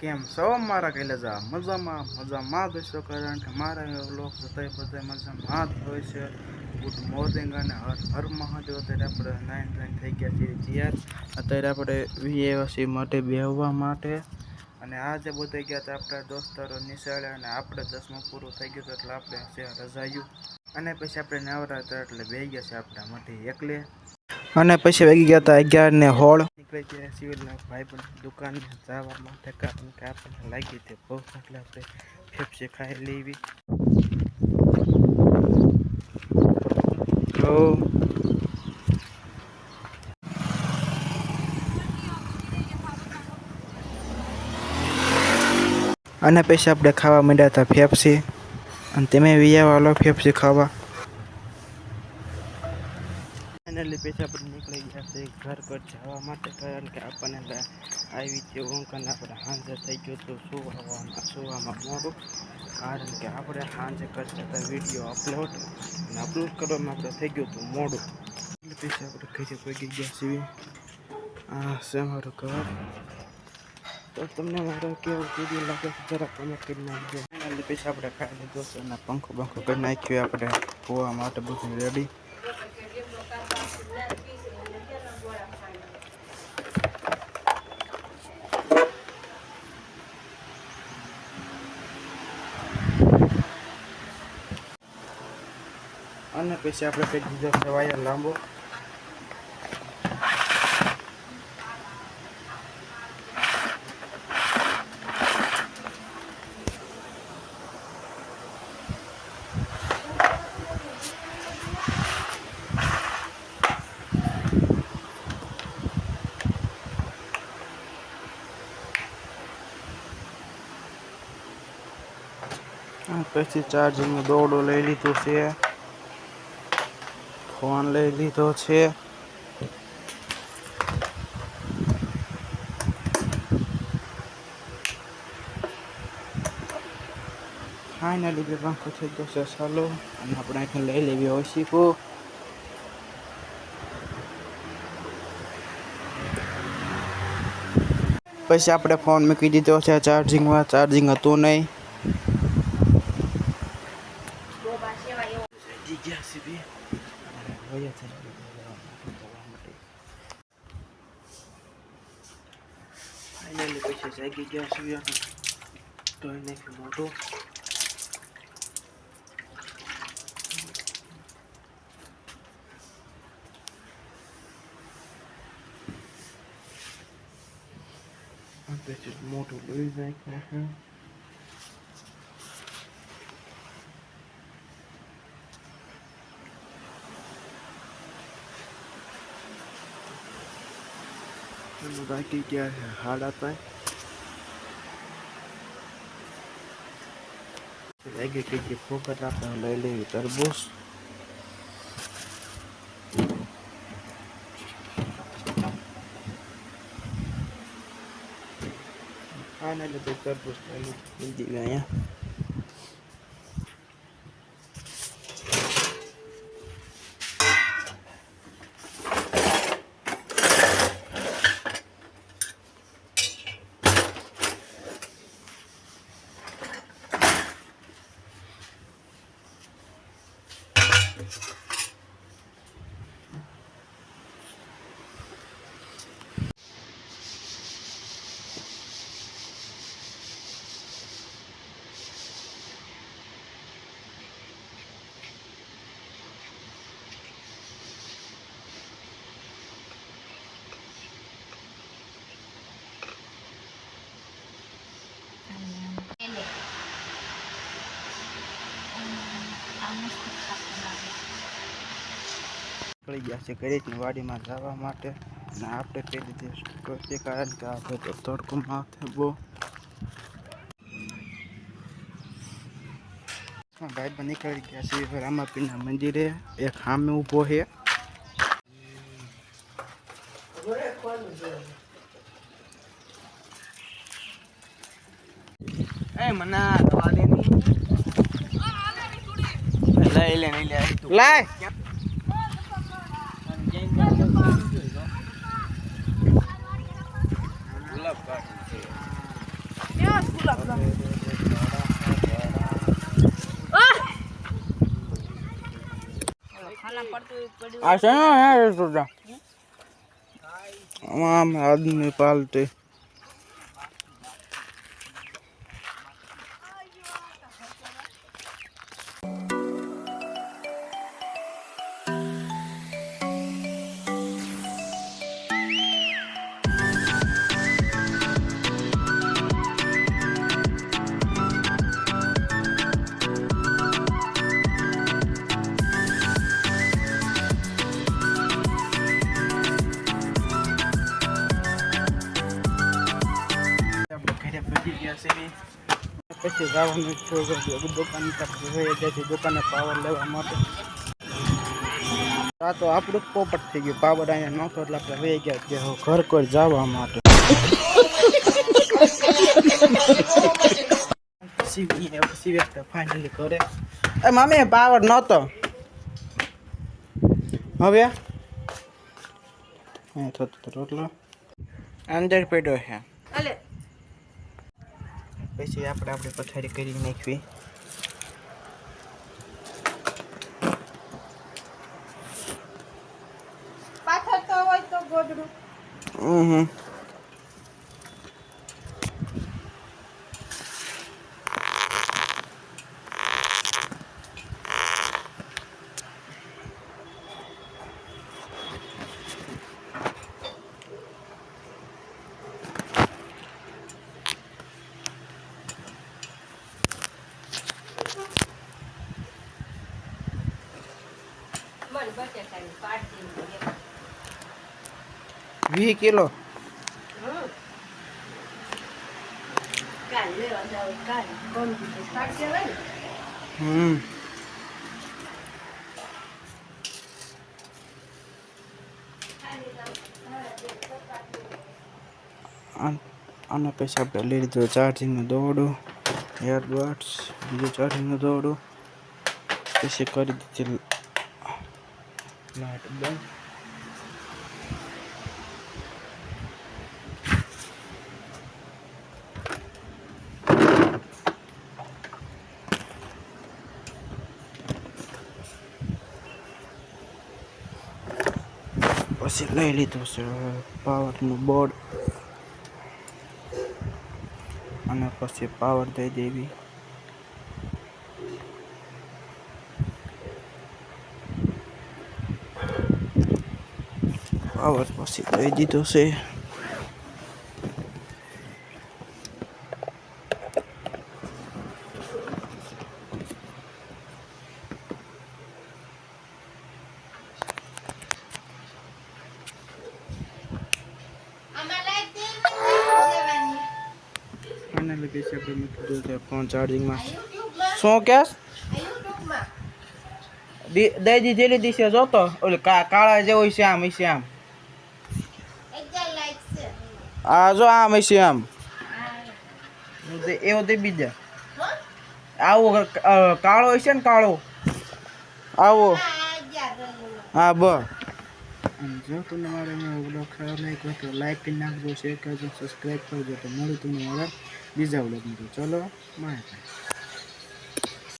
કેમ છો મારા કૈલાજા મજામાં દોસ્તો, કારણ કે મારા વ્લોગ જોતા બધા મજામાં જ હોય છે. ગુડ મોર્નિંગ અને હર હર મહાદેવ. અત્યારે આપણે નાઈન થઈ ગયા છીએ તૈયાર. અત્યારે આપણે વીએસસી માટે બેહવા માટે, અને આજે બધા ગયા હતા આપણા દોસ્તારો નિશાળે, અને આપણે 10મું પૂરું થઈ ગયું એટલે આપણે રજાયું. અને પછી આપણે નવરા હતા એટલે બેહી ગયા છે આપણા માટે એકલે. અને પછી વાગી ગયા હતા 11:16. નીકળી ગયા સિવિલના ભાઈ પણ દુકાને જવા માટે, કારણ કે આપણને લાગી હતી ભૂખ એટલે આપણે ફેફસી ખાઈ લેવી. અને પછી આપણે ખાવા માંડ્યા હતા ફેફસી, અને તમે વિયાવાલો ફેફસી ખાવા. ફાઇનલી પછી આપણે નીકળી ગયા છે ઘર જવા માટે, કારણ કે આપણને આવી હતી ઊંઘ અને આપણે સાંજે થઈ ગયું હતું સુવામાં મોડું, કારણ કે આપણે સાંજે કરતા હતા વિડીયો અપલોડ, અને અપલોડ કરવામાં આપણે થઈ ગયું હતું મોડું. એટલે પછી આપણે ઘરે પગી ગયા છીએ. આ છે મારું ઘર. તો તમને મારો કેવો વિડીયો લાગે છે જરા કમેન્ટ કરી નાખજો. એટલે પછી આપણે ખાઈ લીધો છે અને પંખો કરી નાખ્યો આપણે હોવા માટે બધું રેડી. અને પછી આપણે કહી દીધો છે વાયર લાંબો. પછી ચાર્જિંગનો દોરડો લઈ લીધો છે, ફોન લઈ લીધો છે. ફાઇનલી બે પંખો થઈ ગયો છે ચાલો, અને આપણે અહીંથી લઈ લેવી હોય શીખો. પછી આપણે ફોન મૂકી દીધો છે ચાર્જિંગમાં, ચાર્જિંગ હતું નહીં. ફાઇનલી પછી જાગી ગયા છીએ, ધોઈ નાખ્યું મોઢું. પછી મોઢું ધોઈ નાખ્યું છે. બાકી ગયા છે હાડા પાંચ. લાગી કઈ ફોકટ આપણે લઈ લેવી તરબૂચ. ફાઇનલી તો તરબૂચ લઈ લીધી અહીંયા. નીકળી ગયા છે ઘરેથી વાડીમાં જવા માટે, અને આપણે પહેલી દિવસ ટોપી, કારણ કે આપણે તો તડકો માથે બહુ. ભાઈ પણ નીકળી ગયા છે રામાપીરના મંદિરે. એક સામે ઊભો છે. મના દવા દે લઈ લે નહીં લે લાય. ગુલાબ કાઢ આ છે ને સોડા આમ આદમી પાલતે પછી જવાનું દુકાન દુકાને પાવર લેવા માટે આ તો આપણું જ પોપટ થઈ ગયું પાવર અહીંયા નહોતો એટલે આપણે વહી ગયા કે ઘર કોઈ જવા માટે ફાઇનલી કરે એ મમ્મી પાવર નહોતો હવે થતો રોટલો અંદર પડ્યો છે પછી આપણે પથારી કરી નાખવી પાછળ તો હોય તો ગોદડું મને બટેટાની પાડી 20 કિલો કાલ લેવા જાવ કાલ કોમ્પ્યુટર સ્ટાર્ટ કરાય આના પછી આપણે લઈ લીધું ચાર્જિંગનું દોરડું એરબડ્સ બીજું ચાર્જિંગનું દોરડું પછી કરી દીધી લાઇટ બંધ પછી લઈ લીધું છે પાવરનું બોર્ડ અને પછી પાવર દઈ દેવી પાવર પછી દઈ દીધો છે ફાઇનલી પછી આપણે મૂકી દીધું ફોન ચાર્જિંગમાં શું કે દઈ દીધેલી દિશે જોતો ઓલે કાળા જેવો છે આમ આ જો આમ છે આમ એવો તે બીજા આવો કાળો છે ને કાળો આવો હા બસ જો તમને મારે બ્લોગ સારો લાગ્યો તો લાઈક કરી નાખજો શેર કરજો સબસ્ક્રાઈબ કરજો તો મળું તમને મારા બીજા બ્લોગમાં ચલો બાય.